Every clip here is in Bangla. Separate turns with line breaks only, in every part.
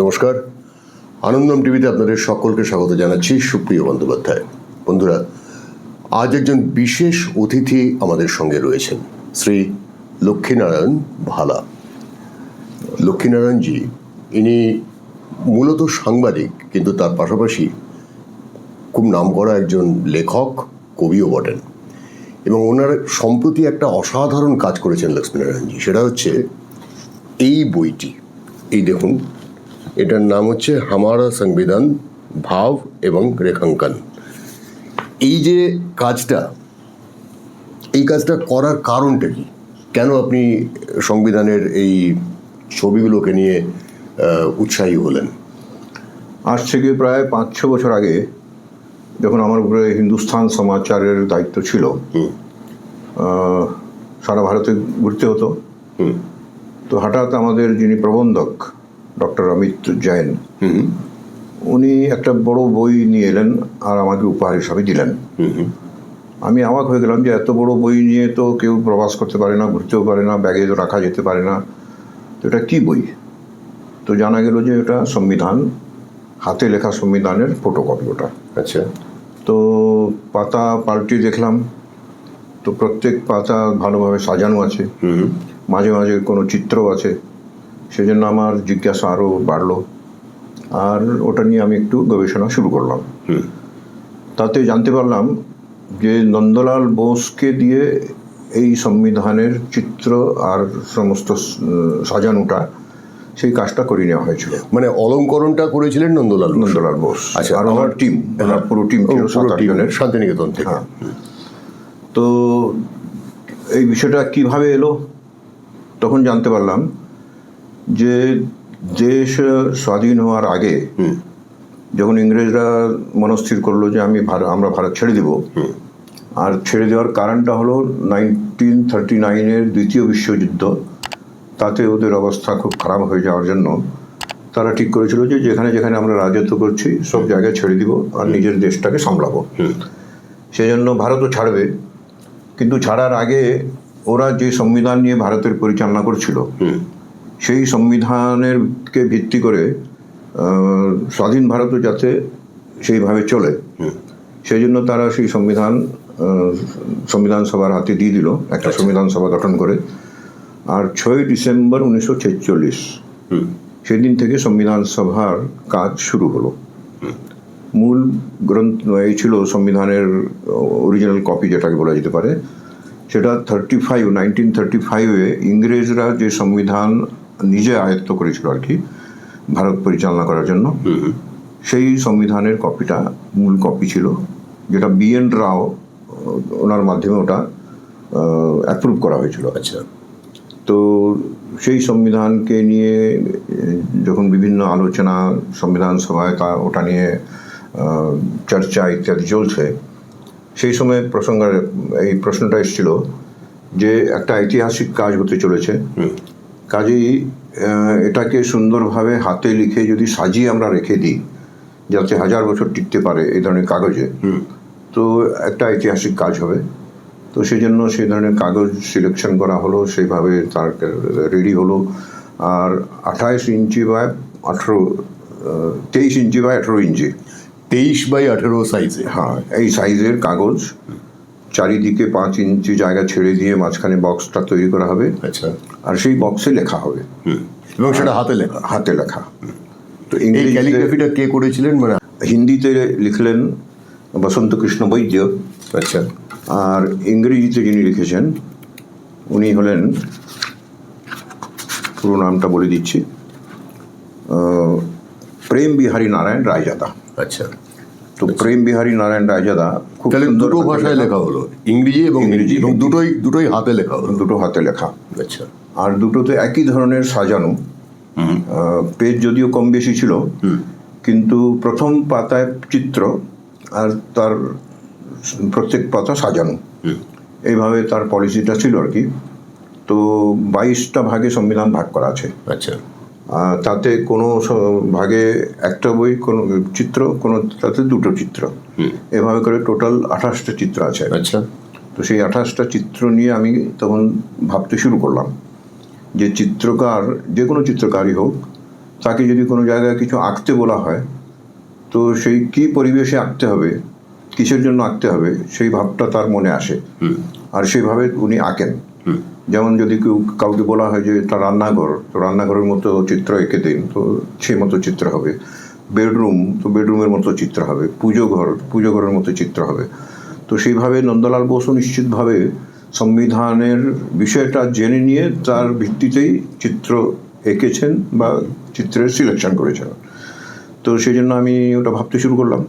নমস্কার, আনন্দম টিভিতে আপনাদের সকলকে স্বাগত জানাচ্ছি। সুপ্রিয় বন্দ্যোপাধ্যায়। বন্ধুরা, আজ একজন বিশেষ অতিথি আমাদের সঙ্গে রয়েছেন, শ্রী লক্ষ্মীনারায়ণ ভালা। লক্ষ্মীনারায়ণজি ইনি মূলত সাংবাদিক, কিন্তু তার পাশাপাশি খুব নামকরা একজন লেখক, কবিও বটেন। এবং ওনার সম্প্রতি একটা অসাধারণ কাজ করেছেন লক্ষ্মীনারায়ণজি, সেটা হচ্ছে এই বইটি। এই দেখুন, এটার নাম হচ্ছে হামারা সংবিধান, ভাব এবং রেখাঙ্কন। এই যে কাজটা, এই কাজটা করার কারণটা কি? কেন আপনি সংবিধানের এই ছবিগুলোকে নিয়ে উৎসাহী হলেন?
আজ থেকে প্রায় 5-6 বছর আগে যখন আমার উপরে হিন্দুস্তান সমাচারের দায়িত্ব ছিল, সারা ভারতে ঘুরতে হতো। তো হঠাৎ আমাদের যিনি প্রবন্ধক ডক্টর অমিত জৈন, উনি একটা বড় বই নিয়ে এলেন আর আমাকে উপহার হিসাবে দিলেন। আমি অবাক হয়ে গেলাম যে এত বড় বই নিয়ে তো কেউ প্রবাস করতে পারে না, ঘুরতেও পারে না, ব্যাগে তো রাখা যেতে পারে না। তো এটা কী বই? তো জানা গেল যে এটা সংবিধান, হাতে লেখা সংবিধানের ফটোকপি ওটা।
আচ্ছা।
তো পাতা পাল্টে দেখলাম, তো প্রত্যেক পাতা ভালোভাবে সাজানো আছে, মাঝে মাঝে কোনো চিত্রও আছে। সেজন্য আমার জিজ্ঞাসা আরও বাড়লো, আর ওটা নিয়ে আমি একটু গবেষণা শুরু করলাম। তাতে জানতে পারলাম যে নন্দলাল বোসকে দিয়ে এই সংবিধানের চিত্র আর সমস্ত সাজানোটা, সেই কাজটা করে নেওয়া হয়েছিল।
মানে অলঙ্করণটা করেছিলেন নন্দলাল
বোস।
আচ্ছা,
আর আমার টিম, পুরো টিম ছিল 7-8 জনের,
শান্তিনিকেতন থেকে।
হ্যাঁ। তো এই বিষয়টা কিভাবে এলো তখন জানতে পারলাম যে দেশ স্বাধীন হওয়ার আগে যখন ইংরেজরা মনস্থির করলো যে আমরা ভারত ছেড়ে দিব, আর ছেড়ে দেওয়ার কারণটা হলো 1939-এর দ্বিতীয় বিশ্বযুদ্ধ। তাতে ওদের অবস্থা খুব খারাপ হয়ে যাওয়ার জন্য তারা ঠিক করেছিল যে যেখানে যেখানে আমরা রাজত্ব করছি সব জায়গায় ছেড়ে দিব আর নিজের দেশটাকে সামলাবো। সেই জন্য ভারতও ছাড়বে, কিন্তু ছাড়ার আগে ওরা যে সংবিধান নিয়ে ভারতের পরিচালনা করছিল, সেই সংবিধানেরকে ভিত্তি করে স্বাধীন ভারতও যাতে সেইভাবে চলে, সেই জন্য তারা সেই সংবিধান সভার হাতে দিয়ে দিল, একটা সংবিধান সভা গঠন করে। আর 6 ডিসেম্বর 1946 সেদিন থেকে সংবিধান সভার কাজ শুরু হলো। মূল গ্রন্থ এই ছিল সংবিধানের অরিজিনাল কপি, যেটাকে বলা যেতে পারে। সেটা 1935-এ ইংরেজরা যে সংবিধান নিজে আয়ত্ত করেছিল আর কি, ভারত পরিচালনা করার জন্য, সেই সংবিধানের কপিটা মূল কপি ছিল, যেটা BN রাও ওনার মাধ্যমে ওটা অ্যাপ্রুভ করা হয়েছিল।
আচ্ছা।
তো সেই সংবিধানকে নিয়ে যখন বিভিন্ন আলোচনা সংবিধান সভায় ওটা নিয়ে চর্চা ইত্যাদি চলছে, সেই সময় এই প্রশ্নটা এসেছিল যে একটা ঐতিহাসিক কাজ হতে চলেছে, কাজেই এটাকে সুন্দরভাবে হাতে লিখে যদি সাজিয়ে আমরা রেখে দিই যাতে 1000 বছর টিকতে পারে এই ধরনের কাগজে, তো একটা ঐতিহাসিক কাজ হবে। তো সেই জন্য সেই ধরনের কাগজ সিলেকশন করা হলো, সেইভাবে তার রেডি হলো। আর 23 ইঞ্চি বাই 18 ইঞ্চি
23x18 সাইজে,
হ্যাঁ, এই সাইজের কাগজ, চারিদিকে 5 ইঞ্চি জায়গা ছেড়ে দিয়ে মাঝখানে বক্সটা তৈরি করা হবে।
আচ্ছা।
আর সেই বক্সে লেখা হবে,
এবং সেটা হাতে লেখা।
তো
এই ক্যালিগ্রাফিটা কে করেছিলেন? মানে
হিন্দিতে লিখলেন বসন্ত কৃষ্ণ বৈদ্য।
আচ্ছা।
আর ইংরেজিতে যিনি লিখেছেন উনি হলেন, পুরো নামটা বলে দিচ্ছি, প্রেম বিহারী নারায়ণ রায়জাদা।
আচ্ছা।
তো প্রেম বিহারী নারায়ণ রায়জাদা খুব সুন্দর
দুটো ভাষায় লেখা হলো, ইংরেজি এবং দুটোই হাতে লেখা হলো।
দুটো হাতে লেখা।
আচ্ছা।
আর দুটোতে একই ধরনের সাজানো, পেজ যদিও কম বেশি ছিল, কিন্তু প্রথম পাতায় চিত্র আর তার প্রত্যেক পাতা সাজানো, এইভাবে তার পলিসিটা ছিল আর কি। তো 22টা ভাগে সংবিধান ভাগ করা আছে।
আচ্ছা।
তাতে কোনো ভাগে একটা বই, কোনো চিত্র, কোনো তাতে দুটো চিত্র, এভাবে করে টোটাল 28টা চিত্র আছে।
আচ্ছা।
তো সেই 28টা চিত্র নিয়ে আমি তখন ভাবতে শুরু করলাম যে চিত্রকার, যে কোনো চিত্রকারই হোক, তাকে যদি কোনো জায়গায় কিছু আঁকতে বলা হয়, তো সেই কী পরিবেশে আঁকতে হবে, কিসের জন্য আঁকতে হবে, সেই ভাবটা তার মনে আসে, আর সেইভাবে উনি আঁকেন। যেমন যদি কাউকে বলা হয় যে তার রান্নাঘর, তো রান্নাঘরের মতো চিত্র এঁকে দিন, তো সেই মতো চিত্র হবে। বেডরুম, তো বেডরুমের মতো চিত্র হবে। পুজো ঘরের মতো চিত্র হবে। তো সেইভাবে নন্দলাল বসু নিশ্চিতভাবে সংবিধানের বিষয়টা জেনে নিয়ে তার ভিত্তিতেই চিত্র এঁকেছেন বা চিত্রের সিলেকশন করেছেন। তো সেই জন্য আমি ওটা ভাবতে শুরু করলাম।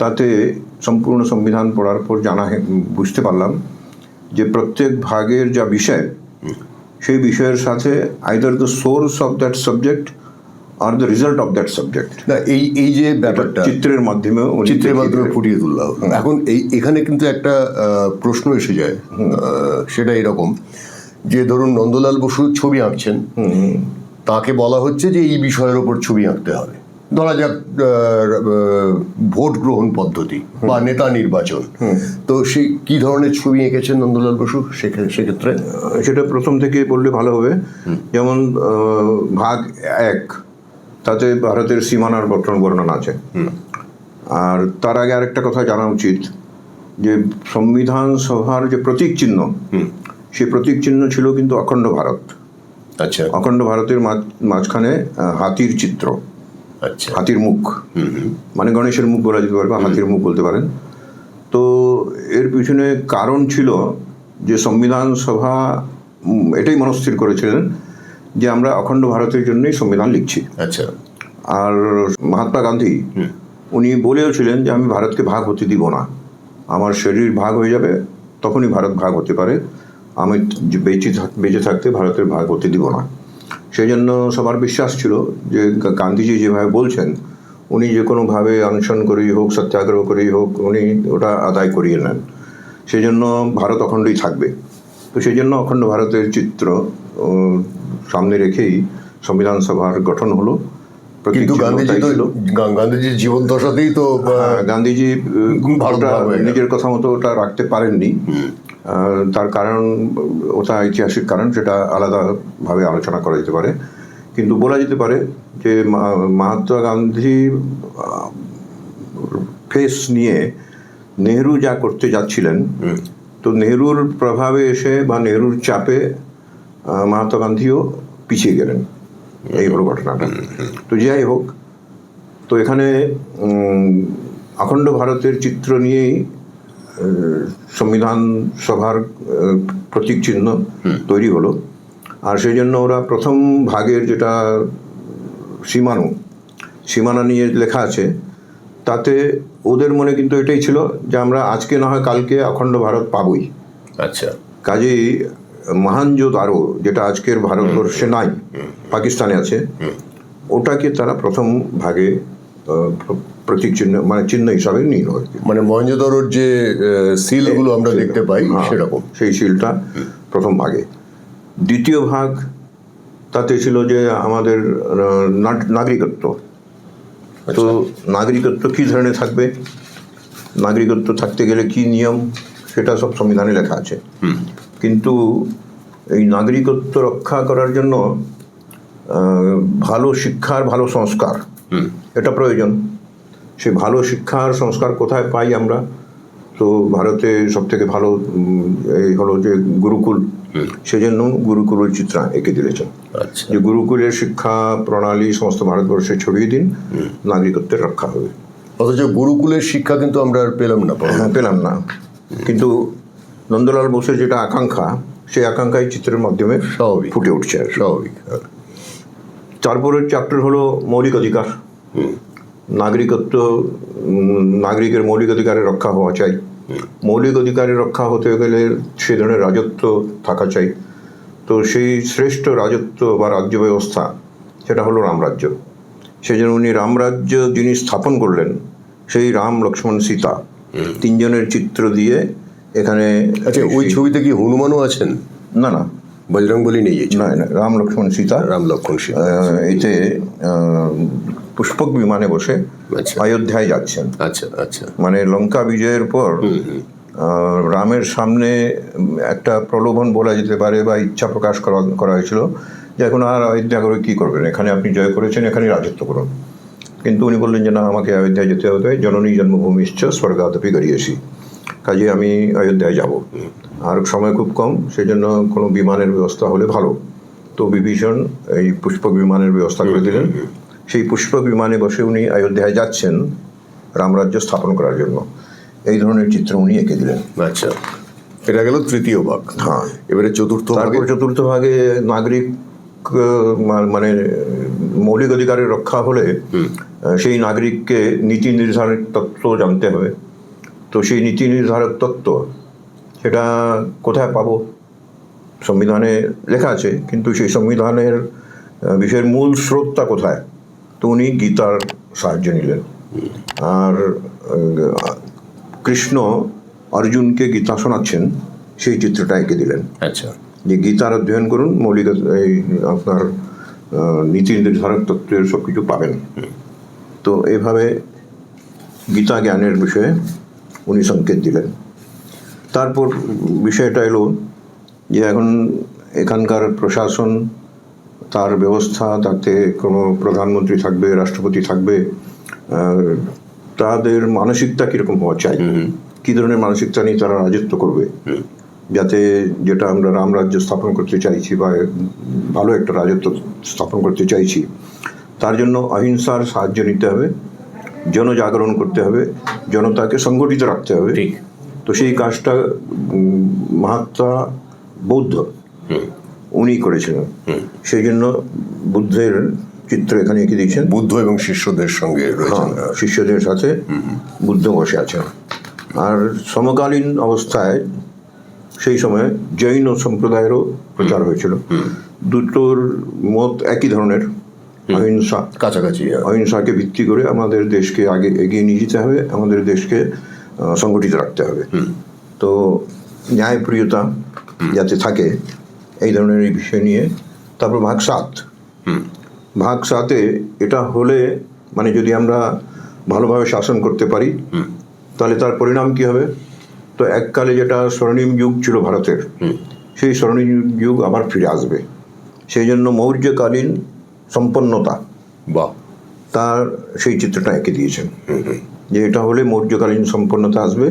তাতে সম্পূর্ণ সংবিধান পড়ার পর বুঝতে পারলাম যে প্রত্যেক ভাগের যা বিষয়, সেই বিষয়ের সাথে either the source of that subject are the result of that subject,
না এই যে ব্যাপারটা
চিত্রের মাধ্যমে
ফুটিয়ে তুললাম। এখন এখানে কিন্তু একটা প্রশ্ন এসে যায়, সেটা এরকম যে ধরুন নন্দলাল বসু ছবি আঁকছেন, তাকে বলা হচ্ছে যে এই বিষয়ের ওপর ছবি আঁকতে হবে। ধরা যাক ভোট গ্রহণ পদ্ধতি বা নেতা নির্বাচন, তো সেই কি ধরনের ছবি এঁকেছেন নন্দলাল বসু সেক্ষেত্রে?
সেটা প্রথম থেকে বললে ভালো হবে। যেমন ভাগ 1, তাতে ভারতের সীমানার বর্ণনা আছে। আর তার আগে আরেকটা কথা জানা উচিত যে সংবিধান সভার যে প্রতীক চিহ্ন, সেই প্রতীক চিহ্ন ছিল কিন্তু অখণ্ড ভারত।
আচ্ছা,
অখণ্ড ভারতের মাঝখানে হাতির চিত্র,
আচ্ছা,
হাতির মুখ, মানে গণেশের মুখ বলা যেতে পারে বা হাতির মুখ বলতে পারেন। তো এর পিছনে কারণ ছিল যে সংবিধান সভা এটাই মনস্থির করেছিলেন যে আমরা অখণ্ড ভারতের জন্যই সংবিধান লিখছি।
আচ্ছা।
আর মহাত্মা গান্ধী উনি বলেও ছিলেন যে আমি ভারতকে ভাগ হতে দিব না, আমার শরীর ভাগ হয়ে যাবে তখনই ভারত ভাগ হতে পারে, আমি বেঁচে থাকতে ভারতের ভাগ হতে দিব না। সেই জন্য সবার বিশ্বাস ছিল যে গান্ধীজি যেভাবে বলছেন, উনি যে কোনোভাবে অনশন করেই হোক, সত্যাগ্রহ করেই হোক, উনি ওটা আদায় করিয়ে নেন। সেই জন্য ভারত অখণ্ডই থাকবে। তো সেই জন্য অখণ্ড ভারতের চিত্র সামনে রেখেই সংবিধান সভার গঠন হলো।
কিন্তু গান্ধীজির জীবন দশাতেই তো
গান্ধীজি নিজের কথা মতো ওটা রাখতে পারেননি। তার কারণ, ওটা ঐতিহাসিক কারণ, সেটা আলাদাভাবে আলোচনা করা যেতে পারে। কিন্তু বলা যেতে পারে যে মহাত্মা গান্ধী ফেস নিয়ে নেহরু যা করতে যাচ্ছিলেন, তো নেহরুর প্রভাবে এসে বা নেহরুর চাপে মহাত্মা গান্ধীও পিছিয়ে গেলেন। এই হলো ঘটনাটা। তো যাই হোক, তো এখানে অখণ্ড ভারতের চিত্র নিয়েই সংবিধান সভার প্রতীক চিহ্ন তৈরি হলো। আর সেই জন্য ওরা প্রথম ভাগের যেটা সীমানা নিয়ে লেখা আছে, তাতে ওদের মনে কিন্তু এটাই ছিল যে আমরা আজকে না হয় কালকে অখণ্ড ভারত পাবই।
আচ্ছা,
কাজেই মহানজোদারো, যেটা আজকের ভারতবর্ষে নাই, পাকিস্তানে আছে, ওটাকে তারা প্রথম ভাগে প্রতীক চিহ্ন, মানে চিহ্ন হিসাবে নিল।
মানে মহেঞ্জোদারোর যে সিলগুলো আমরা দেখতে পাই সেরকম,
সেই সিলটা প্রথম ভাগে। দ্বিতীয় ভাগ তাতে ছিল যে আমাদের নাগরিকত্ব। তো নাগরিকত্ব কী ধরনের থাকবে, নাগরিকত্ব থাকতে গেলে কি নিয়ম, সেটা সব সংবিধানে লেখা আছে। কিন্তু এই নাগরিকত্ব রক্ষা করার জন্য ভালো শিক্ষার, ভালো সংস্কার এটা প্রয়োজন। সে ভালো শিক্ষার সংস্কার কোথায় পাই আমরা? তো ভারতে সব থেকে ভালো এই হলো যে গুরুকুল। সেজন্য গুরুকুলের চিত্র এঁকে দিয়েছেন যে গুরুকুলের শিক্ষা প্রণালী সমস্ত ভারতবর্ষে ছড়িয়ে দিন, নাগরিকত্বের রক্ষা হবে।
অথচ গুরুকুলের শিক্ষা কিন্তু আমরা আর পেলাম না।
কিন্তু নন্দলাল বসুর যেটা আকাঙ্ক্ষা, সেই আকাঙ্ক্ষাই চিত্রের মাধ্যমে ফুটে উঠছে আর স্বাভাবিক। তারপরের চ্যাপ্টার হলো মৌলিক অধিকার। নাগরিকত্ব, নাগরিকের মৌলিক অধিকারের রক্ষা হওয়া চাই। মৌলিক অধিকারের রক্ষা হতে গেলে সে ধরনের রাজত্ব থাকা চাই। তো সেই শ্রেষ্ঠ রাজত্ব বা রাজ্য ব্যবস্থা, সেটা হলো রামরাজ্য। সেই জন্য উনি রামরাজ্য যিনি স্থাপন করলেন, সেই রাম, লক্ষ্মণ, সীতা তিনজনের চিত্র দিয়ে এখানে।
আচ্ছা, ওই ছবিতে কি হনুমানও আছেন?
না,
বজরংবলী নেই।
না, রাম, লক্ষ্মণ, সীতা। এতে পুষ্পক বিমানে বসে অযোধ্যায় যাচ্ছেন।
আচ্ছা।
মানে লঙ্কা বিজয়ের পর রামের সামনে একটা প্রলোভন বলা যেতে পারে বা ইচ্ছা প্রকাশ করা হয়েছিল যে এখন আর অযোধ্যা করে কী করবেন, এখানে আপনি জয় করেছেন, এখানে রাজত্ব করুন। কিন্তু উনি বললেন যে না, আমাকে অযোধ্যায় যেতে হবে, জননী জন্মভূমিশ্চ স্বর্গাদপি গড়িয়েছি, কাজে আমি অযোধ্যায় যাব, আর সময় খুব কম, সেই জন্য কোনো বিমানের ব্যবস্থা হলে ভালো। তো বিভীষণ এই পুষ্পক বিমানের ব্যবস্থা করে দিলেন। সেই পুষ্পক বিমানে বসে উনি অযোধ্যায় যাচ্ছেন রামরাজ্য স্থাপন করার জন্য। এই ধরনের চিত্র উনি এঁকে দিলেন।
আচ্ছা, এটা গেল তৃতীয় ভাগ।
হ্যাঁ,
এবারে চতুর্থ ভাগে।
তারপর চতুর্থ ভাগে নাগরিক মানে মৌলিক অধিকারের রক্ষা হলে সেই নাগরিককে নীতি নির্ধারক তত্ত্ব জানতে হবে। তো সেই নীতি নির্ধারক তত্ত্ব সেটা কোথায় পাবো? সংবিধানে লেখা আছে, কিন্তু সেই সংবিধানের বিষয়ের মূল স্রোতটা কোথায়? তো উনি গীতার সাহায্য নিলেন। আর কৃষ্ণ অর্জুনকে গীতা শোনাচ্ছেন, সেই চিত্রটা এঁকে দিলেন।
আচ্ছা,
যে গীতার অধ্যয়ন করুন, মৌলিক এই আপনার নীতি নির্ধারক তত্ত্বের সব কিছু পাবেন। তো এইভাবে গীতা জ্ঞানের বিষয়ে উনি সংকেত দিলেন। তারপর বিষয়টা এলো যে এখন এখানকার প্রশাসন, তার ব্যবস্থা, তাতে কোনো প্রধানমন্ত্রী থাকবে, রাষ্ট্রপতি থাকবে, তাদের মানসিকতা কীরকম হওয়া চাই, কী ধরনের মানসিকতা নিয়ে তারা রাজত্ব করবে, যাতে যেটা আমরা রামরাজ্য স্থাপন করতে চাইছি বা ভালো একটা রাজত্ব স্থাপন করতে চাইছি, তার জন্য অহিংসার সাহায্য নিতে হবে, জনজাগরণ করতে হবে, জনতাকে সংগঠিত রাখতে হবে।
ঠিক।
তো সেই কাজটা মহাত্মা বৌদ্ধ উনি করেছিলেন। সেই জন্য বুদ্ধের চিত্র এখানে এঁকে দিয়েছেন।
বুদ্ধ এবং শিষ্যদের সঙ্গে রয়েছেন।
শিষ্যদের সাথে বুদ্ধ বসে আছেন। আর সমকালীন অবস্থায় সেই সময় জৈন সম্প্রদায়েরও প্রচার হয়েছিল। দুটোর মত একই ধরনের, অহিংসা,
কাছাকাছি।
অহিংসাকে ভিত্তি করে আমাদের দেশকে আগে এগিয়ে নিয়ে যেতে হবে, আমাদের দেশকে সংগঠিত রাখতে হবে। তো ন্যায়প্রিয়তা যাতে থাকে, এই ধরনের এই বিষয় নিয়ে। তারপর ভাগ 7। ভাগ 7-এ এটা হলে মানে যদি আমরা ভালোভাবে শাসন করতে পারি তাহলে তার পরিণাম কি হবে? তো এককালে যেটা স্বর্ণিম যুগ ছিল ভারতের, সেই স্বর্ণিম যুগ আবার ফিরে আসবে। সেই জন্য মৌর্যকালীন সম্পন্নতা
বা
তার সেই চিত্রটা এঁকে দিয়েছেন যে এটা হলে মৌর্যকালীন সম্পন্নতা আসবে।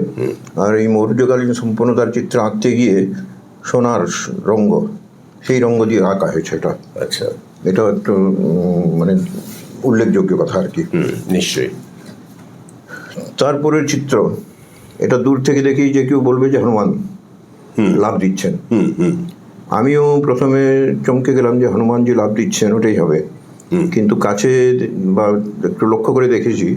আর এই মৌর্যকালীন সম্পন্নতার চিত্র আঁকতে গিয়ে সোনার রঙ্গ, সেই রঙ্গ দিয়ে আঁকা হয়েছে এটা।
আচ্ছা,
এটা একটু মানে উল্লেখযোগ্য কথা আর কি।
নিশ্চয়ই।
তারপরের চিত্র, এটা দূর থেকে দেখি যে কেউ বলবে যে হনুমান লাভ দিচ্ছেন। আমিও প্রথমে চমকে গেলাম যে হনুমানজি লাভ দিচ্ছেন, ওটাই হবে। কিন্তু কাছে বা একটু লক্ষ্য করে দেখেছি,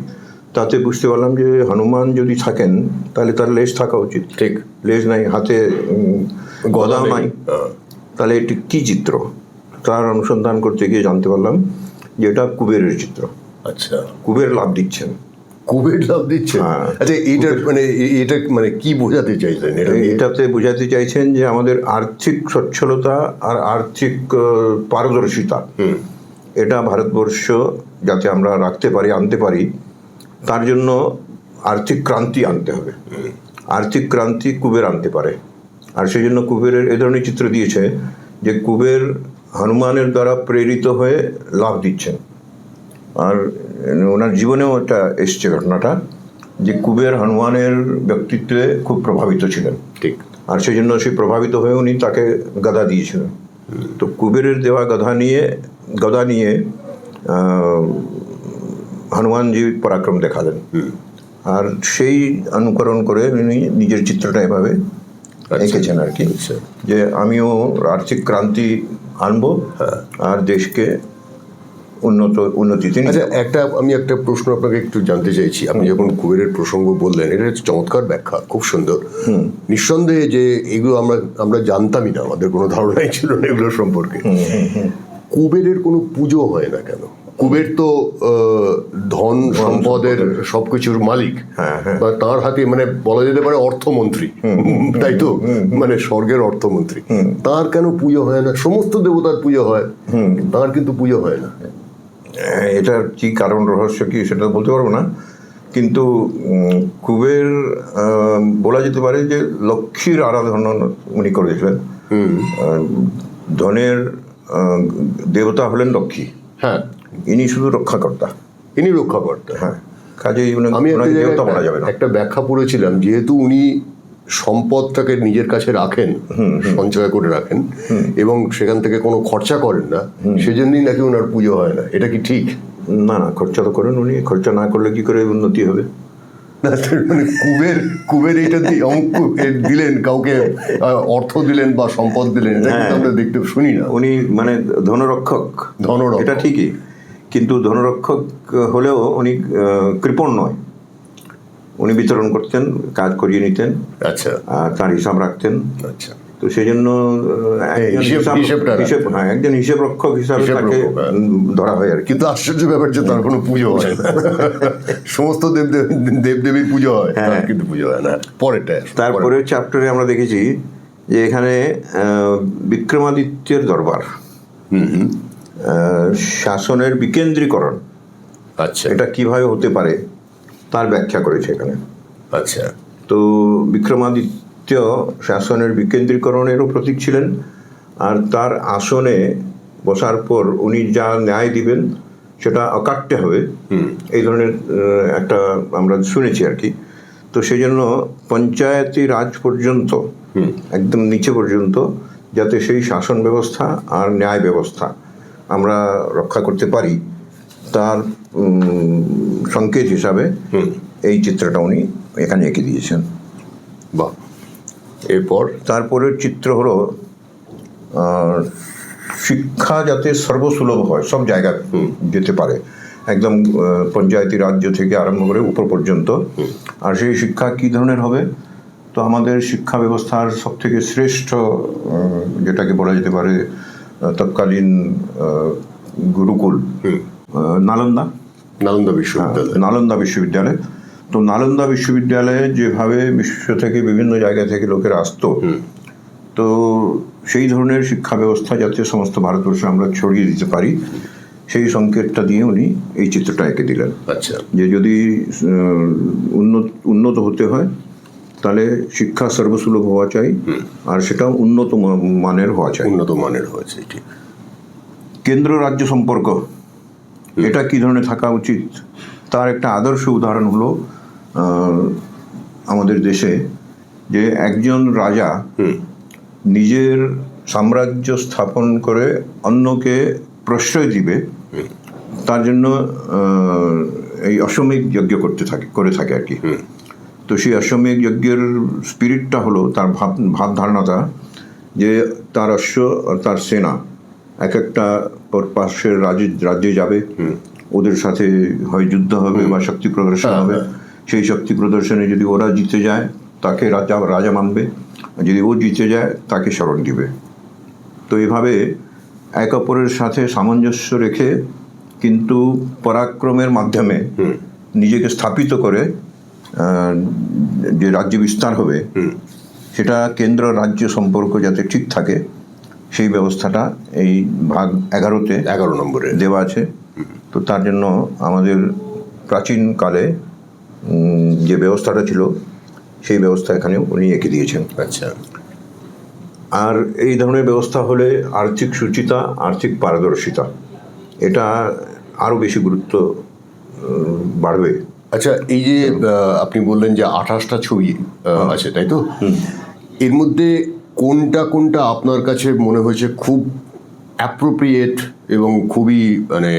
তাতে বুঝতে পারলাম যে হনুমান যদি থাকেন তাহলে তার লেজ থাকা উচিত।
ঠিক।
লেজ নাই, হাতে গদা নাই, তাহলে এটি কী চিত্র? তার অনুসন্ধান করতে গিয়ে জানতে পারলাম যে এটা কুবেরের চিত্র।
আচ্ছা,
কুবের লাভ দিচ্ছেন।
কুবের লাভ দিচ্ছে। আচ্ছা, এটা মানে কি বোঝাতে চাইছেন?
এটাতে বোঝাতে চাইছেন যে আমাদের আর্থিক সচ্ছলতা আর আর্থিক পারদর্শিতা, এটা ভারতবর্ষ যাতে আমরা রাখতে পারি, আনতে পারি, তার জন্য আর্থিক ক্রান্তি আনতে হবে। আর্থিক ক্রান্তি কুবের আনতে পারে। আর সেই জন্য কুবেরের এ ধরনের চিত্র দিয়েছে যে কুবের হনুমানের দ্বারা প্রেরিত হয়ে লাভ দিচ্ছেন। আর ওনার জীবনেও একটা এসছে ঘটনাটা যে কুবের হনুমানের ব্যক্তিত্বে খুব প্রভাবিত ছিলেন।
ঠিক।
আর সেই জন্য সেই প্রভাবিত হয়ে উনি তাকে গদা দিয়েছিলেন। তো কুবেরের দেওয়া গদা নিয়ে হনুমানজি পরাক্রম দেখালেন। আর সেই অনুকরণ করে উনি নিজের চিত্রটা এভাবে এঁকেছেন আর কি, যে আমিও আর্থিক ক্রান্তি আনবো আর দেশকে উন্নতিতে।
আচ্ছা, আমি একটা প্রশ্ন আপনাকে একটু জানতে চাইছি। আপনি যখন কুবেরের প্রসঙ্গ বললেন, এটা হচ্ছে চমৎকার ব্যাখ্যা, খুব সুন্দর। নিঃসন্দেহে যে এগুলো আমরা জানতামই না, আমাদের কোনো ধারণাই ছিল না এগুলো সম্পর্কে। কুবেরের কোনো পুজো হয় না কেন? কুবের তো ধন সম্পদের সবকিছুর মালিক, বা তার হাতে মানে বলা যেতে পারে অর্থমন্ত্রী, তাই তো? মানে স্বর্গের অর্থমন্ত্রী। তার কেন পুজো হয় না? সমস্ত দেবতার পুজো হয়, তার কিন্তু পুজো হয় না।
এটার কি কারণ, রহস্য কি, সেটা বলতে পারবো না। কিন্তু কুবের বলা যেতে পারে যে লক্ষ্মীর আরাধনা উনি করেছিলেন। ধনের দেবতা হলেন লক্ষ্মী,
হ্যাঁ,
ইনি শুধু রক্ষাকর্তা।
ইনি রক্ষাকর্তা।
হ্যাঁ, কাজেই
আমি একটা
ওনাকে দেবতা
জায়গায়
বলা যাবে না।
একটা ব্যাখ্যা পড়েছিলাম, যেহেতু উনি সম্পদটাকে নিজের কাছে রাখেন, সঞ্চয় করে রাখেন এবং সেখান থেকে কোনো খরচা করেন না, সেজন্যই নাকি ওনার পুজো হয় না। এটা কি ঠিক?
না না, খরচা তো করেন উনি। খরচা না করলে কি করে উন্নতি হবে?
না, মানে কুবের এইটা দিলেন কাউকে, অর্থ দিলেন বা সম্পদ দিলেন, এটা কিন্তু আমরা দেখতে শুনি না।
উনি মানে ধনরক্ষক, এটা ঠিকই, কিন্তু ধনরক্ষক হলেও উনি কৃপণ নয়। উনি বিতরণ করতেন, কাজ করিয়ে নিতেন,
আচ্ছা,
আর তার হিসাব রাখতেন।
আচ্ছা,
তো সেই জন্য একজন হিসেব রক্ষক হিসাবে তাকে ধরা হয় আর কি।
কিন্তু আশ্চর্য ব্যাপার যে তার কোনো পুজো হয় না। সমস্ত দেবদেবীর পুজো হয়, কিন্তু পুজো হয় না। পরেরটা,
তারপরের চ্যাপ্টারে আমরা দেখেছি যে এখানে বিক্রমাদিত্যের দরবার, শাসনের বিকেন্দ্রীকরণ,
আচ্ছা,
এটা কিভাবে হতে পারে তার ব্যাখ্যা করেছে এখানে।
আচ্ছা,
তো বিক্রমাদিত্য শাসনের বিকেন্দ্রীকরণেরও প্রতীক ছিলেন, আর তার আসনে বসার পর উনি যা ন্যায় দিবেন সেটা অকাট্য হবে, এই ধরনের একটা আমরা শুনেছি আর কি। তো সেই জন্য পঞ্চায়েতি রাজ পর্যন্ত, একদম নিচে পর্যন্ত, যাতে সেই শাসন ব্যবস্থা আর ন্যায় ব্যবস্থা আমরা রক্ষা করতে পারি, তার সংকেত হিসাবে এই চিত্রটা উনি এখানে এঁকে দিয়েছেন।
বাহ। এরপর
তারপরের চিত্র হলো শিক্ষা যাতে সর্বসুলভ হয়, সব জায়গায় যেতে পারে, একদম পঞ্চায়েতি রাজ্য থেকে আরম্ভ করে উপর পর্যন্ত। আর সেই শিক্ষা কী ধরনের হবে? তো আমাদের শিক্ষা ব্যবস্থার সব থেকে শ্রেষ্ঠ, যেটাকে বলা যেতে পারে তৎকালীন গুরুকুল, নালন্দা বিশ্ববিদ্যালয়। তো নালন্দা বিশ্ববিদ্যালয়ে যেভাবে বিশ্ব থেকে বিভিন্ন জায়গা থেকে লোকেরা আসতো, তো সেই ধরনের শিক্ষা ব্যবস্থা যাতে সমস্ত ভারতবর্ষে আমরা ছড়িয়ে দিতে পারি, সেই সংকেতটা দিয়ে উনি এই চিত্রটা এঁকে দিলেন।
আচ্ছা,
যে যদি উন্নত হতে হয় তাহলে শিক্ষা সর্বসুলভ হওয়া চাই, আর সেটা উন্নত মানের হওয়া চাই।
ঠিক।
কেন্দ্র রাজ্য সম্পর্ক, এটা কি ধরনের থাকা উচিত, তার একটা আদর্শ উদাহরণ হলো আমাদের দেশে যে একজন রাজা নিজের সাম্রাজ্য স্থাপন করে অন্যকে প্রশ্রয় দিবে, তার জন্য এই অশ্বমেধ যজ্ঞ করে থাকে আর কি। তো সেই অশ্বমেধ যজ্ঞের স্পিরিটটা হলো, তার ভাব ধারণাটা, যে তার অশ্ব আর তার সেনা এক একটা পাশের রাজ্যে যাবে, ওদের সাথে হয় যুদ্ধ হবে বা শক্তি প্রদর্শন হবে। সেই শক্তি প্রদর্শনে যদি ওরা জিতে যায় তাকে রাজা মানবে, যদি ও জিতে যায় তাকে শরণ দিবে। তো এইভাবে এক অপরের সাথে সামঞ্জস্য রেখে কিন্তু পরাক্রমের মাধ্যমে নিজেকে স্থাপিত করে যে রাজ্য বিস্তার হবে, সেটা কেন্দ্র রাজ্য সম্পর্ক যাতে ঠিক থাকে, সেই ব্যবস্থাটা এই ভাগ 11 নম্বরে দেওয়া আছে। তো তার জন্য আমাদের প্রাচীনকালে যে ব্যবস্থাটা ছিল, সেই ব্যবস্থা এখানে উনি এঁকে দিয়েছেন।
আচ্ছা।
আর এই ধরনের ব্যবস্থা হলে আর্থিক সুচিতা, আর্থিক পারদর্শিতা, এটা আরও বেশি গুরুত্ব বাড়বে।
আচ্ছা, এই যে আপনি বললেন যে 28টা ছবি আছে, তাই তো? এর মধ্যে কোনটা আপনার কাছে মনে হয়েছে খুব অ্যাপ্রোপ্রিয়েট এবং খুবই মানে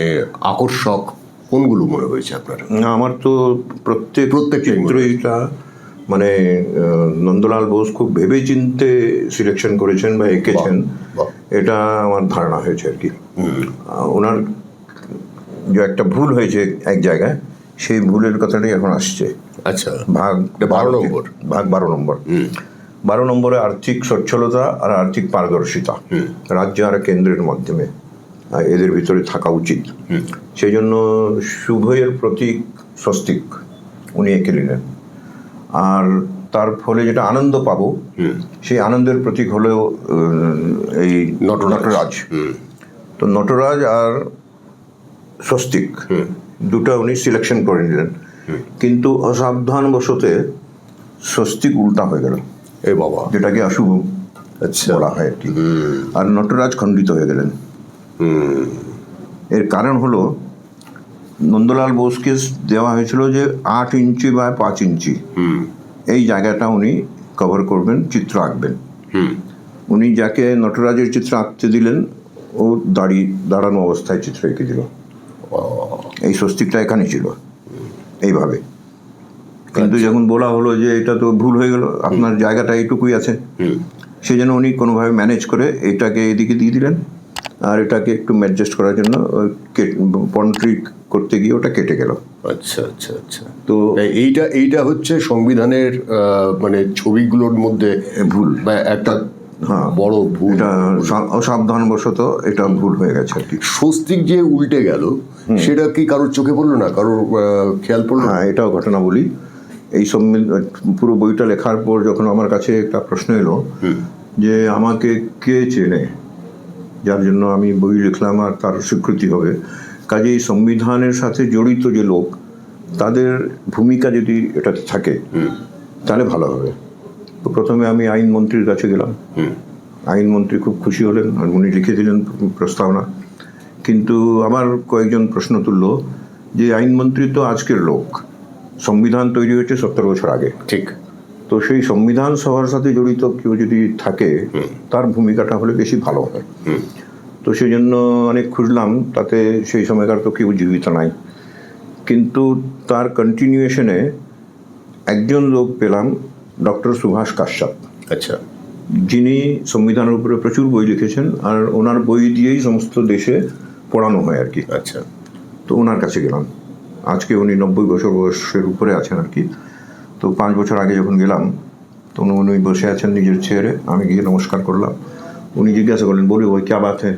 আকর্ষক? কোনগুলো মনে হয়েছে আপনার?
আমার তো প্রত্যেক চিত্রটা মানে নন্দলাল বোস খুব ভেবে চিনতে সিলেকশন করেছেন বা এঁকেছেন, এটা আমার ধারণা হয়েছে আর কি। ওনার যে একটা ভুল হয়েছে এক জায়গায়, সেই ভুলের কথাটাই এখন আসছে।
আচ্ছা,
ভাগ 12 নম্বর 12 নম্বরে আর্থিক সচ্ছলতা আর আর্থিক পারদর্শিতা রাজ্য আর কেন্দ্রের মাধ্যমে এদের ভিতরে থাকা উচিত। সেই জন্য শুভের প্রতীক স্বস্তিক উনি এঁকে নিলেন, আর তার ফলে যেটা আনন্দ পাবো, সেই আনন্দের প্রতীক হলেও এই নটরাজ। তো নটরাজ আর স্বস্তিক দুটো উনি সিলেকশন করে নিলেন, কিন্তু অসাবধান বশতে স্বস্তিক উল্টা হয়ে গেল,
এ বাবা,
যেটাকে অশুভ বলা হয় আর কি। আর নটরাজ খণ্ডিত হয়ে গেলেন। এর কারণ হলো নন্দলাল বোসকে দেওয়া হয়েছিল যে 8 ইঞ্চি বা 5 ইঞ্চি এই জায়গাটা উনি কভার করবেন, চিত্র আঁকবেন। উনি যাকে নটরাজের চিত্র আঁকতে দিলেন ও দাঁড়ানো অবস্থায় চিত্র এঁকে দিল। এই স্বস্তিকটা এখানে ছিল এইভাবে। কিন্তু যখন বলা হলো যে এটা তো ভুল হয়ে গেল, আপনার জায়গাটা এইটুকুই আছে, সেই জন্য উনি কোনোভাবে ম্যানেজ করে এটাকে এদিকে দিয়ে দিলেন, আর এটাকে একটু অ্যাডজাস্ট করার জন্য পন্ট্রি করতে গিয়ে ওটা কেটে গেল।
আচ্ছা আচ্ছা আচ্ছা। তো এইটা হচ্ছে সংবিধানের মানে ছবিগুলোর মধ্যে
ভুল
বা একটা বড় ভুল,
এটা অসাবধানবশত এটা ভুল হয়ে গেছে আর কি।
স্বস্তিক যে উল্টে গেল সেটা কি কারোর চোখে পড়লো না, কারোর খেয়াল পড়লো?
হ্যাঁ, এটাও ঘটনা বলি। এই পুরো বইটা লেখার পর যখন আমার কাছে একটা প্রশ্ন এলো যে আমাকে কে চেনে, যার জন্য আমি বই লিখলাম আর তার স্বীকৃতি হবে, কাজেই সংবিধানের সাথে জড়িত যে লোক তাদের ভূমিকা যদি এটাতে থাকে তাহলে ভালো হবে। তো প্রথমে আমি আইনমন্ত্রীর কাছে গেলাম। আইনমন্ত্রী খুব খুশি হলেন আর উনি লিখে দিলেন প্রস্তাবনা। কিন্তু আমার কয়েকজন প্রশ্ন তুললো যে আইনমন্ত্রী তো আজকের লোক, সংবিধান তৈরি হয়েছে 70 বছর আগে,
ঠিক।
তো সেই সংবিধান সভার সাথে জড়িত কেউ যদি থাকে তার ভূমিকাটা হলে বেশি ভালো হয়। তো সেই জন্য অনেক খুঁজলাম, তাতে সেই সময়কার তো কেউ জীবিত নাই। কিন্তু তার কন্টিনিউয়েশনে একজন লোক পেলাম, ডক্টর সুভাষ কাশ্যপ।
আচ্ছা।
যিনি সংবিধানের উপরে প্রচুর বই লিখেছেন আর ওনার বই দিয়েই সমস্ত দেশে পড়ানো হয় আর কি।
আচ্ছা।
তো ওনার কাছে গেলাম। আজকে উনি 90 বছর বয়সের উপরে আছেন আর কি। তো 5 বছর আগে যখন গেলাম তো উনি বসে আছেন নিজের চেয়ারে, আমি গিয়ে নমস্কার করলাম। উনি জিজ্ঞাসা করলেন, बोले वो क्या बात है?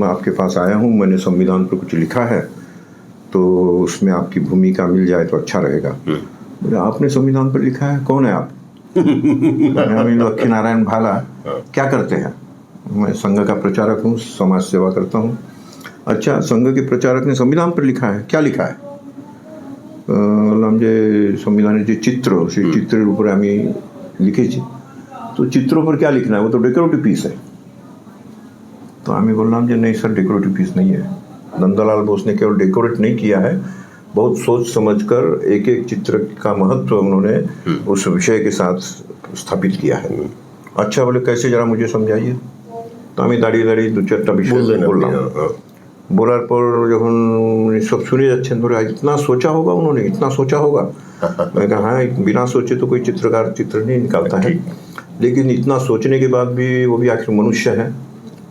मैं आपके पास आया हूँ, मैंने संविधान पर कुछ लिखा है, तो उसमें आपकी भूमिका मिल जाए तो अच्छा रहेगा। बोले आपने संविधान पर लिखा है, कौन है आप? मैं लक्ष्मी नारायण भाला। क्या करते हैं? मैं संघ का प्रचारक हूँ, समाज सेवा करता हूँ। अच्छा, संघ के प्रचारक ने संविधान पर लिखा है, क्या लिखा है? বললাম যে সংবিধানের যে চিত্র, সেই চিত্রের উপরে আমি লিখেছি। तो चित्रों पर क्या लिखना है, वो तो डेकोरेटिव पीस है। तो हमें बोलना कि नहीं सर, डेकोरेटिव पीस नहीं है। नंदलाल बोस ने केवल डेकोरेट नहीं किया है, बहुत सोच समझकर एक एक चित्र का महत्व उन्होंने उस विषय के साथ स्थापित किया है। अच्छा, बोले कैसे, जरा मुझे समझाइए। तो हमें दाड़ी 2-4टा विषय बोलना। बोलार पर যখন सब सुने যাচ্ছেন, बोले इतना सोचा होगा उन्होंने, इतना सोचा होगा। मैं कहा हाँ, बिना सोचे तो कोई चित्रकार चित्र नहीं निकालता है, लेकिन इतना सोचने के बाद भी वो भी आखिर मनुष्य है,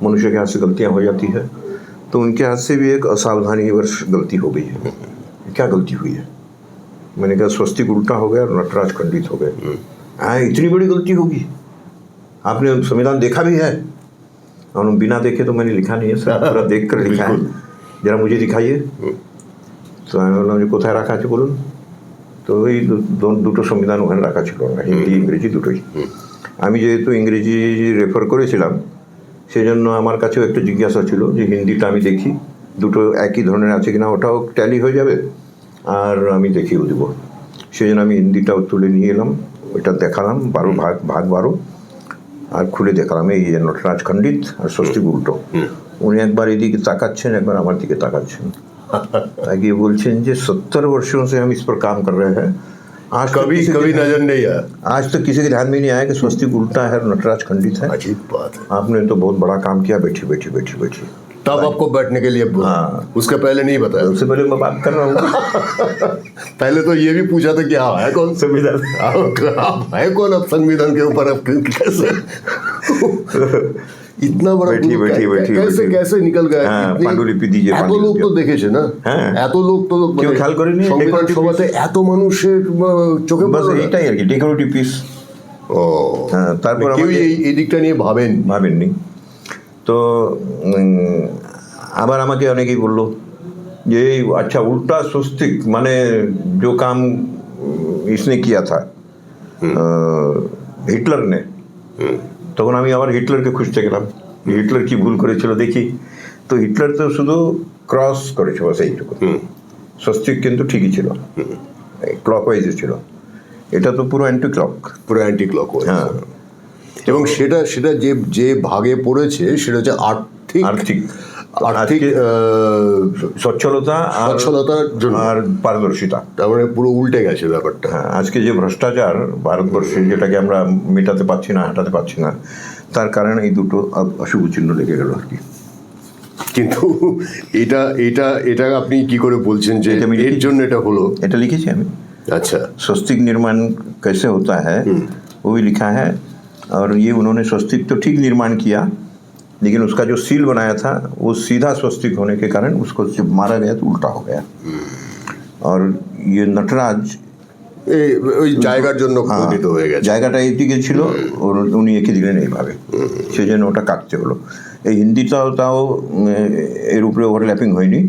मनुष्य के हाथ से गलतियां हो जाती है। तो उनके हाथ से भी एक असावधानी वर्ष गलती हो गई है। क्या गलती हुई है? मैंने कहा स्वस्तिक उल्टा हो गया और नटराज खंडित हो गए। हाँ, इतनी बड़ी गलती होगी? आपने संविधान देखा भी है? और बिना देखे तो मैंने लिखा नहीं है सर, पूरा देख कर लिखा है, जरा मुझे दिखाइए। तो আমি বললাম যে কোথায় রাখা আছে বলুন। তো এই দুটো সংবিধান ওখানে রাখা ছিল, হিন্দি ইংরেজি দুটোই। আমি যেহেতু ইংরেজি রেফার করেছিলাম সেই জন্য আমার কাছেও একটা জিজ্ঞাসা ছিল যে হিন্দিটা আমি দেখি দুটো একই ধরনের আছে কিনা, ওটাও ট্যালি হয়ে যাবে আর আমি দেখিয়েও দেবো। সেই জন্য আমি হিন্দিটাও তুলে নিয়ে এলাম, ওইটা দেখালাম 12 ভাগ 12, আর খুলে দেখালাম এই নটরাজ খণ্ডিত আর স্বস্তিক উল্টো। উনি একবার এদিকে তাকাচ্ছেন, একবার আমার দিকে তাকাচ্ছেন, তাকিয়ে বলছেন যে 70 वर्षों से हम इस पर काम कर रहे हैं, आज
कभी नजर नहीं आया,
आज तक किसी के ध्यान में नहीं आया कि स्वस्तिक उल्टा है, नटराज खंडित है।
अजीब बात है।
आपने तो बहुत बड़ा काम किया, बैठी बैठी बैठी बैठी।
तब आपको बैठने के लिए बोला?
हाँ।
उसके पहले नहीं बताया?
उससे पहले मैं बात कर रहा हूँ।
पहले तो ये भी पूछा था कि हाँ है कौन संविधान, आप है कौन अब संविधान के ऊपर, अब कैसे इतना बड़ा कैसे निकल गया?
পাণ্ডুলিপি দিয়ে
এত লোক তো দেখেছে না, এত লোক তো
কেউ খেয়াল করেনি
সংবিধান সভাতে এত মানুষের চোখে
বাস এইটাই আর কি, ডেকোরেটিভ পিস।
ও
হ্যাঁ, তারপর
কেউ এই দিকটা নিয়ে
ভাবেননি। তো আবার আমাকে অনেকেই বললো যে আচ্ছা उल्टा स्वस्तिक माने जो काम इसने किया था হিটলার ने, তখন আমি আবার হিটলারকে খুঁজতে গেলাম, হিটলার কি ভুল করেছিল দেখি। তো হিটলার তো শুধু ক্রস করেছে বাস এইটুকু, স্বস্তিক কিন্তু ঠিকই ছিল, ক্লকওয়াইজে ছিল। এটা তো পুরো অ্যান্টি ক্লক। হ্যাঁ, এবং
সেটা যে ভাগে পড়েছে সেটা হচ্ছে আর্থিক আর্থিক
সচ্ছলতা
সচ্ছলতার জন্য
আর পারদর্শিতা।
তার মানে পুরো উল্টে গেছে ব্যাপারটা।
হ্যাঁ, আজকে যে ভ্রষ্টাচার ভারতবর্ষে, যেটাকে আমরা মেটাতে পারছি না, হটাতে পারছি না, তার কারণে এই দুটো অশুভ চিহ্ন লেগে গেল আর কি।
কিন্তু এটা এটা এটা আপনি কি করে বলছেন যে
এটা আমি
এর জন্য এটা হলো?
এটা লিখেছি আমি।
अच्छा,
स्वस्तिक निर्माण कैसे होता है वो भी लिखा है। और ये उन्होंने स्वस्तिक तो ठीक निर्माण किया, लेकिन उसका जो सील बनाया था वो सीधा स्वस्तिक होने के कारण उसको जब मारा गया तो उल्टा हो गया। और ये नटराज
এই ওই জায়গার জন্য খোদিত হয়ে গেছে।
জায়গাটা এইদিকে ছিল, ওর উনি এঁকে দিলেন এইভাবে, সেই জন্য ওটা কাটতে হলো। এই হিন্দিটাও তাও এর উপরে ওভারল্যাপিং হয়নি,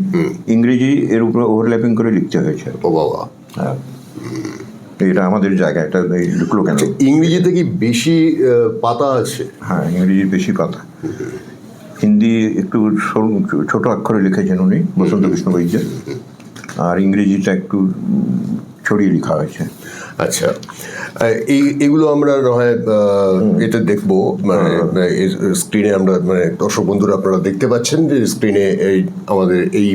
ইংরেজি এর উপরে ওভারল্যাপিং করে লিখতে হয়েছে।
ও বাবা,
হ্যাঁ, এটা আমাদের জায়গা, এটা লিখলো কেন?
ইংরেজিতে কি বেশি পাতা আছে?
হ্যাঁ, ইংরেজি বেশি কথা, হিন্দি একটু ছোট অক্ষরে লিখেছেন উনি, বসন্ত কৃষ্ণ বৈদ্য, আর ইংরেজিটা একটু ছড়িয়ে লেখা হয়েছে।
আচ্ছা, এগুলো আমরা না হয় এটা দেখবো, মানে স্ক্রিনে আমরা, মানে দর্শক বন্ধুরা আপনারা দেখতে পাচ্ছেন যে স্ক্রিনে এই আমাদের এই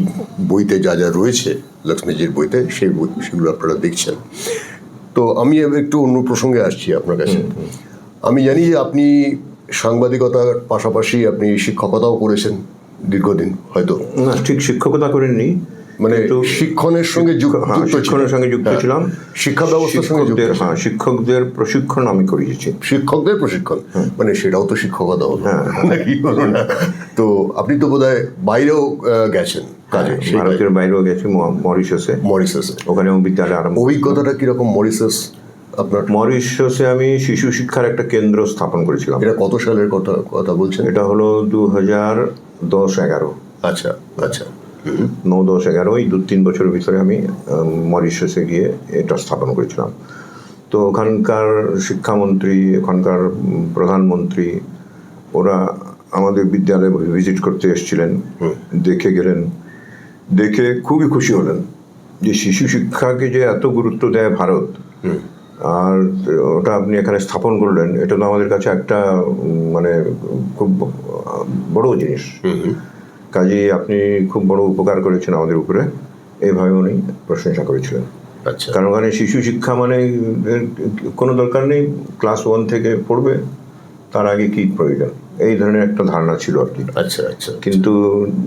বইতে যা যা রয়েছে লক্ষ্মীজির বইতে, সেগুলো আপনারা দেখছেন। তো আমি একটু অন্য প্রসঙ্গে আসছি আপনার কাছে। আমি জানি যে আপনি সাংবাদিকতার পাশাপাশি আপনি শিক্ষকতাও করেছেন দীর্ঘদিন, হয়তো
না ঠিক শিক্ষকতা করেননি,
মানে শিক্ষণের সঙ্গে
শিক্ষণের সঙ্গে যুক্ত ছিলাম,
শিক্ষা ব্যবস্থার সঙ্গে যুক্ত।
হ্যাঁ, শিক্ষকদের প্রশিক্ষণ আমি করিয়েছি।
শিক্ষকদের প্রশিক্ষণ, মানে সেটাও তো শিক্ষকতা হলো, নাকি হলো না? তো আপনি তো বোধহয় বাইরেও গেছেন কাজে,
ভারতের বাইরেও গেছি, মরিশাসে, ওখানেও বিদ্যালয় আরম্ভ।
অভিজ্ঞতাটা কিরকম মরিশাস আপনার?
মরিশাসে আমি শিশু শিক্ষার একটা কেন্দ্র স্থাপন করেছিলাম।
এটা কত সালের কথা বলছেন?
এটা হলো 2010-11।
আচ্ছা আচ্ছা,
9-10-11, এই 2-3 বছরের ভিতরে আমি মরিশাসে গিয়ে এটা স্থাপন করেছিলাম। তো ওখানকার শিক্ষামন্ত্রী, ওখানকার প্রধানমন্ত্রী, ওরা আমাদের বিদ্যালয়ে ভিজিট করতে এসেছিলেন, দেখে গেলেন, দেখে খুবই খুশি হলেন যে শিশু শিক্ষাকে যে এত গুরুত্ব দেয় ভারত, আর ওটা আপনি এখানে স্থাপন করলেন, এটা তো আমাদের কাছে একটা মানে খুব বড় জিনিস। কাজেই আপনি খুব বড় উপকার করেছেন আমাদের উপরে, এইভাবে উনি প্রশংসা করেছিলেন।
আচ্ছা,
কারণ ওখানে শিশু শিক্ষা মানে কোনো দরকার নেই, ক্লাস 1 থেকে পড়বে, তার আগে কি প্রয়োজন, এই ধরনের একটা ধারণা ছিল আর কি।
আচ্ছা আচ্ছা।
কিন্তু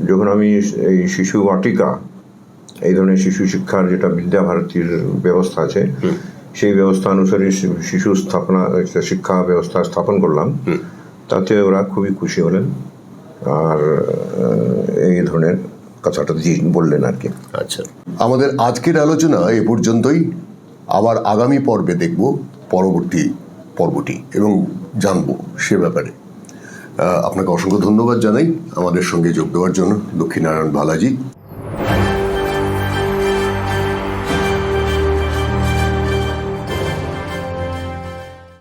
যখন আমি এই শিশু বাটিকা, এই ধরনের শিশু শিক্ষার যেটা বিদ্যাভারতীর ব্যবস্থা আছে, সেই ব্যবস্থা অনুসারে শিশু শিক্ষা ব্যবস্থা স্থাপন করলাম, তাতে ওরা খুবই খুশি হলেন, আর এই ধরনের কথাটা বললেন আর কি।
আচ্ছা, আমাদের আজকের আলোচনা এ পর্যন্তই। আবার আগামী পর্বে দেখব পরবর্তী পর্বটি এবং জানবো সে ব্যাপারে। আপনাকে অসংখ্য ধন্যবাদ জানাই আমাদের সঙ্গে যোগ দেওয়ার জন্য, লক্ষ্মীনারায়ণ বালাজি।